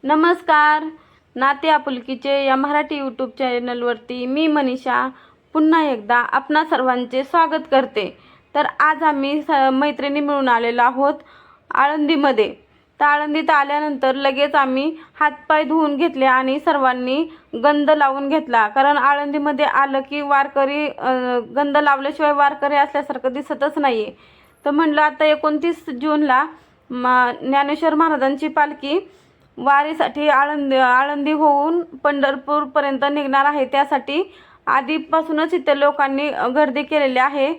नमस्कार. नाते आपुलकीचे या मराठी यूट्यूब चॅनलवरती मी मनीषा पुन्हा एकदा आपणा सर्वांचे स्वागत करते. तर आज आम्ही मैत्रिणी मिळून आलेलो आहोत आळंदीमध्ये. तर आळंदीत आल्यानंतर लगेच आम्ही हातपाय धुवून घेतले आणि सर्वांनी गंध लावून घेतला. कारण आळंदीमध्ये आलं की वारकरी गंध लावल्याशिवाय वारकरी असल्यासारखं दिसतच नाही आहे. तर म्हणलं आता 29 जूनला ज्ञानेश्वर महाराजांची पालखी वारीसाठी आळंदी होऊन पंढरपूरपर्यंत निघणार आहे. त्यासाठी आधीपासूनच इथे लोकांनी गर्दी केलेली आहे.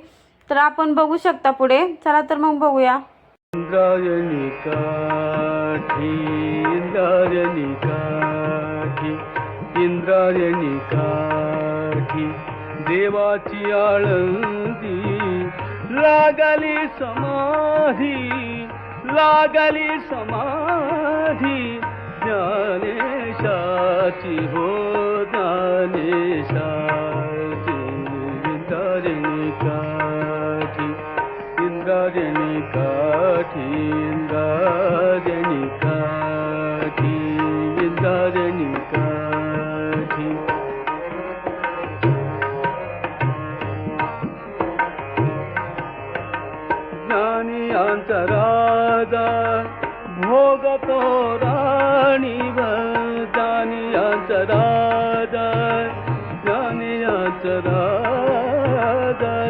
तर आपण बघू शकता पुढे. चला तर मग बघूया. इंद्रायणी काठी इंद्रायणी काठी इंद्रायणी काठी देवाची आळंदी लागली समाधी ज्ञानेशाची हो ज्ञानेशाची इंद्रायणी काठी इंद्रायणी काठी इंद्रायणी काठी इंद्रायणी काठी ज्ञानी अंतरादा भोगतो राणीवर ज्ञानी अंतरादा ज्ञानी अंतरादा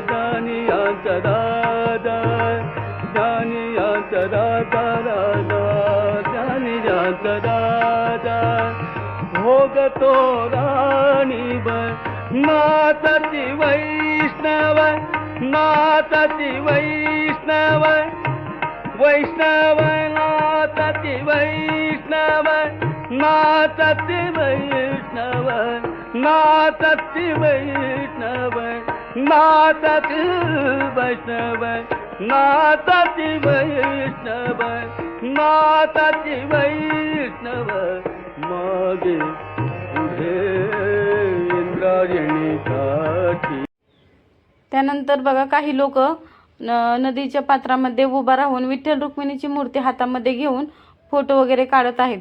ज्ञानी अंतरादा ज्ञानी अंतरादा ज्ञानी अंतरादा भोगतो राणीवर नातती वैष्णव नातती वैष्णव वैष्णव नातती वैष्णव नातती वैष्णव नातती वैष्णव नातती वैष्णव नातती वैष्णव नातती वैष्णव मागे पुढे इंद्रायणी काठी. त्यानंतर बघा काही लोक नदीच्या पात्रामध्ये उभा राहून विठ्ठल रुक्मिणीची मूर्ती हातामध्ये घेऊन फोटो वगैरे काढत आहेत.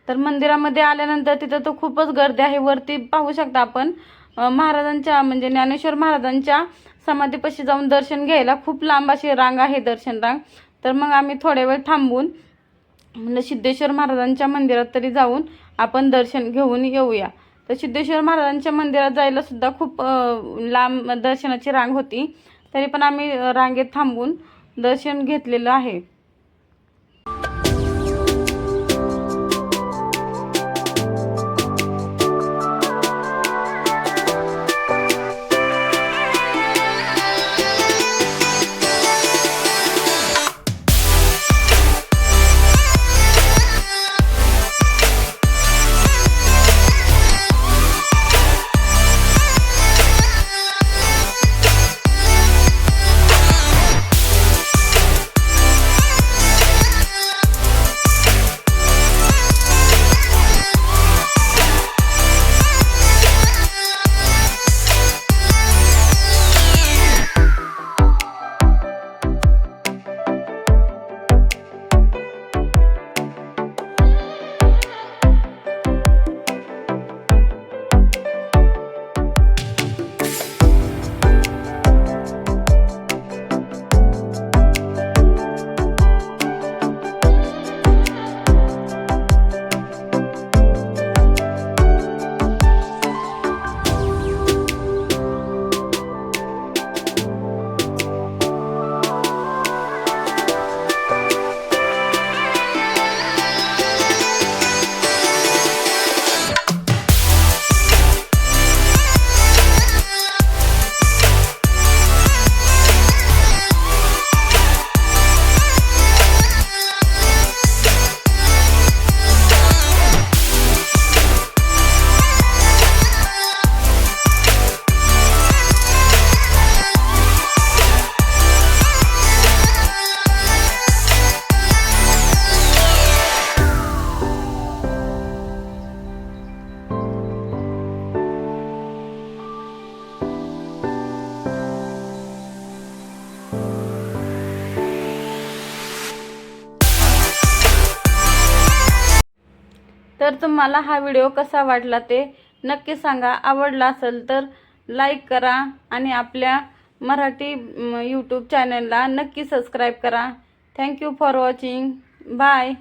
तर मंदिरामध्ये आल्यानंतर तिथं तर खूपच गर्दी आहे. वरती पाहू शकता आपण महाराजांच्या म्हणजे ज्ञानेश्वर महाराजांच्या समाधीपाशी जाऊन दर्शन घ्यायला खूप लांब अशी रांग आहे, दर्शन रांग. तर मग आम्ही थोड्या वेळ थांबून म्हणजे सिद्धेश्वर महाराजांच्या मंदिरात तरी जाऊन आपण दर्शन घेऊन येऊया. तर सिद्धेश्वर महाराजांच्या मंदिरात जायला सुद्धा खूप लांब दर्शनाची रांग होती. तरी पण आम्ही रांगेत थांबून दर्शन घेतलेलं आहे. तर तुम्हाला हा व्हिडिओ कसा वाटला ते नक्की सांगा. आवडला असेल तर लाईक करा आणि आपल्या मराठी यूट्यूब चॅनलला नक्की सबस्क्राईब करा. Thank you for watching. बाय.